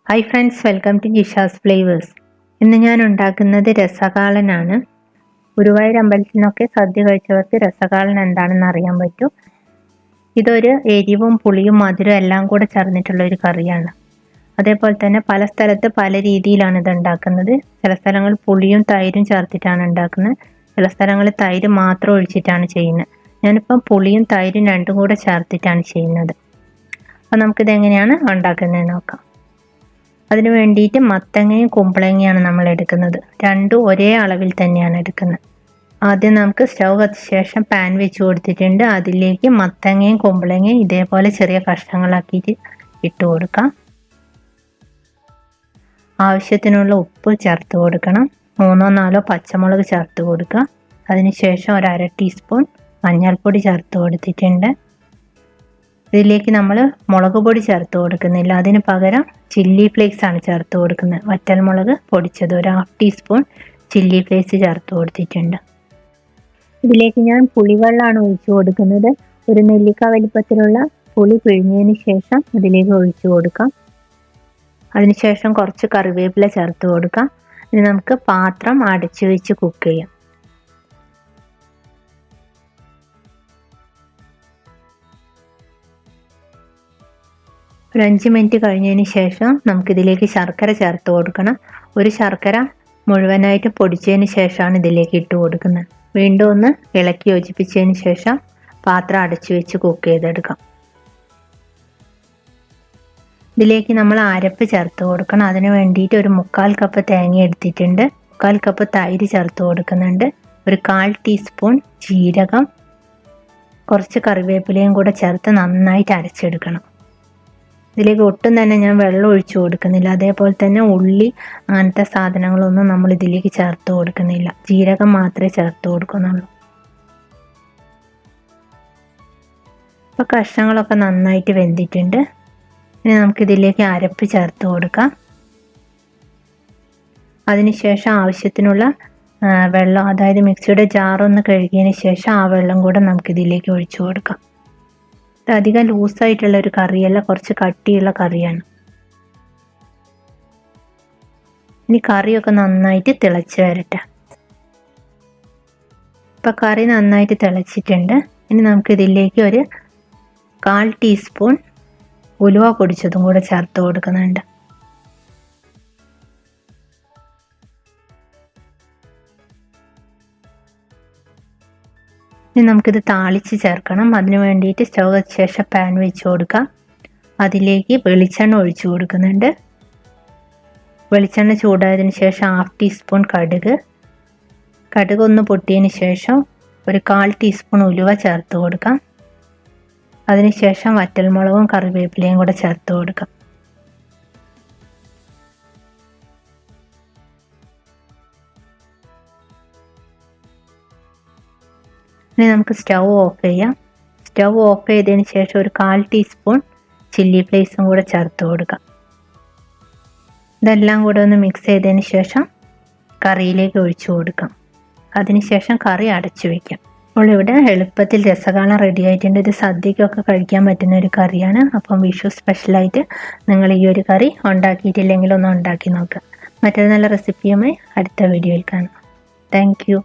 Hi friends, welcome to Jisha's flavours. ഇന്ന് ഞാൻ ഉണ്ടാക്കുന്നത് രസകാളനാണ്. ഗുരുവായൂർ അമ്പലത്തിൽ നിന്നൊക്കെ സദ്യ കഴിച്ചവർക്ക് രസകാളൻ എന്താണെന്ന് അറിയാൻ പറ്റും. ഇതൊരു എരിവും പുളിയും മധുരം എല്ലാം കൂടെ ചേർന്നിട്ടുള്ള ഒരു കറിയാണ്. അതേപോലെ തന്നെ പല സ്ഥലത്ത് പല രീതിയിലാണ് ഇത് ഉണ്ടാക്കുന്നത്. ചില സ്ഥലങ്ങളിൽ പുളിയും തൈരും ചേർത്തിട്ടാണ് ഉണ്ടാക്കുന്നത്, ചില സ്ഥലങ്ങളിൽ തൈര് മാത്രം ഒഴിച്ചിട്ടാണ് ചെയ്യുന്നത്. ഞാനിപ്പം പുളിയും തൈരും രണ്ടും കൂടെ ചേർത്തിട്ടാണ് ചെയ്യുന്നത്. അപ്പം നമുക്കിത് എങ്ങനെയാണ് ഉണ്ടാക്കുന്നത് നോക്കാം. അതിന് വേണ്ടിയിട്ട് മത്തങ്ങയും കുമ്പളങ്ങയാണ് നമ്മൾ എടുക്കുന്നത്. രണ്ടും ഒരേ അളവിൽ തന്നെയാണ് എടുക്കുന്നത്. ആദ്യം നമുക്ക് സ്റ്റൗ കത്തിച്ച ശേഷം പാൻ വെച്ച് കൊടുത്തിട്ടുണ്ട്. അതിലേക്ക് മത്തങ്ങയും കുമ്പളങ്ങയും ഇതേപോലെ ചെറിയ കഷ്ണങ്ങളാക്കിയിട്ട് ഇട്ട് കൊടുക്കാം. ആവശ്യത്തിനുള്ള ഉപ്പ് ചേർത്ത് കൊടുക്കണം. 3-4 പച്ചമുളക് ചേർത്ത് കൊടുക്കുക. അതിനുശേഷം ഒരു 1/2 ടീസ്പൂൺ മഞ്ഞൾപ്പൊടി ചേർത്ത് കൊടുത്തിട്ടുണ്ട്. ഇതിലേക്ക് നമ്മൾ മുളക് പൊടി ചേർത്ത് കൊടുക്കുന്നില്ല, അതിന് പകരം ചില്ലി ഫ്ലേക്സ് ആണ് ചേർത്ത് കൊടുക്കുന്നത്. വറ്റൽമുളക് പൊടിച്ചത് ഒരു 1/2 ടീസ്പൂൺ ചില്ലി ഫ്ലേക്സ് ചേർത്ത് കൊടുത്തിട്ടുണ്ട്. ഇതിലേക്ക് ഞാൻ പുളിവെള്ളമാണ് ഒഴിച്ചു കൊടുക്കുന്നത്. ഒരു നെല്ലിക്ക വലിപ്പത്തിലുള്ള പുളി പിഴിഞ്ഞതിന് ശേഷം ഇതിലേക്ക് ഒഴിച്ചു കൊടുക്കാം. അതിനുശേഷം കുറച്ച് കറിവേപ്പില ചേർത്ത് കൊടുക്കാം. ഇനി നമുക്ക് പാത്രം അടച്ചു വെച്ച് കുക്ക് ചെയ്യാം. ഒരു 5 മിനിറ്റ് കഴിഞ്ഞതിന് ശേഷം നമുക്കിതിലേക്ക് ശർക്കര ചേർത്ത് കൊടുക്കണം. ഒരു ശർക്കര മുഴുവനായിട്ട് പൊടിച്ചതിന് ശേഷമാണ് ഇതിലേക്ക് ഇട്ട് കൊടുക്കുന്നത്. വീണ്ടും ഒന്ന് ഇളക്കി യോജിപ്പിച്ചതിന് ശേഷം പാത്രം അടച്ചു വെച്ച് കുക്ക് ചെയ്തെടുക്കാം. ഇതിലേക്ക് നമ്മൾ അരപ്പ് ചേർത്ത് കൊടുക്കണം. അതിന് വേണ്ടിയിട്ട് ഒരു 3/4 കപ്പ് തേങ്ങ എടുത്തിട്ടുണ്ട്. 3/4 കപ്പ് തൈര് ചേർത്ത് കൊടുക്കുന്നുണ്ട്. ഒരു 1/4 ടീസ്പൂൺ ജീരകം, കുറച്ച് കറിവേപ്പിലയും കൂടെ ചേർത്ത് നന്നായിട്ട് അരച്ചെടുക്കണം. ഇതിലേക്ക് ഒട്ടും തന്നെ ഞാൻ വെള്ളം ഒഴിച്ചു കൊടുക്കുന്നില്ല. അതേപോലെ തന്നെ ഉള്ളി അങ്ങനത്തെ സാധനങ്ങളൊന്നും നമ്മൾ ഇതിലേക്ക് ചേർത്ത് കൊടുക്കുന്നില്ല. ജീരകം മാത്രമേ ചേർത്ത് കൊടുക്കുന്നുള്ളൂ. ഇപ്പോൾ കഷ്ണങ്ങളൊക്കെ നന്നായിട്ട് വെന്തിട്ടുണ്ട്. ഇനി നമുക്കിതിലേക്ക് അരപ്പ് ചേർത്ത് കൊടുക്കാം. അതിനുശേഷം ആവശ്യത്തിനുള്ള വെള്ളം, അതായത് മിക്സിയുടെ ജാറൊന്ന് കഴുകിയതിന് ശേഷം ആ വെള്ളം കൂടെ നമുക്കിതിലേക്ക് ഒഴിച്ചു കൊടുക്കാം. ഇത് അധികം ലൂസായിട്ടുള്ള ഒരു കറിയല്ല, കുറച്ച് കട്ടിയുള്ള കറിയാണ്. ഇനി കറിയൊക്കെ നന്നായിട്ട് തിളച്ച് വരട്ടെ. ഇപ്പം കറി നന്നായിട്ട് തിളച്ചിട്ടുണ്ട്. ഇനി നമുക്കിതിലേക്ക് ഒരു 1/4 ടീസ്പൂൺ ഉലുവ പൊടിച്ചതും കൂടെ ചേർത്ത് കൊടുക്കുന്നുണ്ട്. ഇനി നമുക്കിത് താളിച്ച് ചേർക്കണം. അതിന് വേണ്ടിയിട്ട് സ്റ്റൗ കത്തിച്ച ശേഷം പാൻ വെച്ച് കൊടുക്കാം. അതിലേക്ക് വെളിച്ചെണ്ണ ഒഴിച്ചു കൊടുക്കുന്നുണ്ട്. വെളിച്ചെണ്ണ ചൂടായതിന് ശേഷം 1/2 ടീസ്പൂൺ കടുക് ഒന്ന് പൊട്ടിയതിന് ശേഷം ഒരു 1/4 ടീസ്പൂൺ ഉലുവ ചേർത്ത് കൊടുക്കാം. അതിനുശേഷം വറ്റൽമുളകും കറിവേപ്പിലയും കൂടെ ചേർത്ത് കൊടുക്കാം. ഇനി നമുക്ക് സ്റ്റൗ ഓഫ് ചെയ്യാം. സ്റ്റൗ ഓഫ് ചെയ്തതിന് ശേഷം ഒരു 1/4 ടീസ്പൂൺ ചില്ലി ഫ്ലേക്സും കൂടെ ചേർത്ത് കൊടുക്കാം. ഇതെല്ലാം കൂടെ ഒന്ന് മിക്സ് ചെയ്തതിന് ശേഷം കറിയിലേക്ക് ഒഴിച്ചു കൊടുക്കാം. അതിനുശേഷം കറി അടച്ചു വയ്ക്കാം. അപ്പോൾ ഇവിടെ എളുപ്പത്തിൽ രസകാളൻ റെഡി ആയിട്ടുണ്ട്. ഇത് സദ്യക്കൊക്കെ കഴിക്കാൻ പറ്റുന്ന ഒരു കറിയാണ്. അപ്പം വിഷു സ്പെഷ്യലായിട്ട് നിങ്ങൾ ഈ ഒരു കറി ഉണ്ടാക്കിയിട്ടില്ലെങ്കിൽ ഒന്ന് ഉണ്ടാക്കി നോക്കുക. മറ്റൊരു നല്ല റെസിപ്പിയുമായി അടുത്ത വീഡിയോയിൽ കാണാം. Thank you.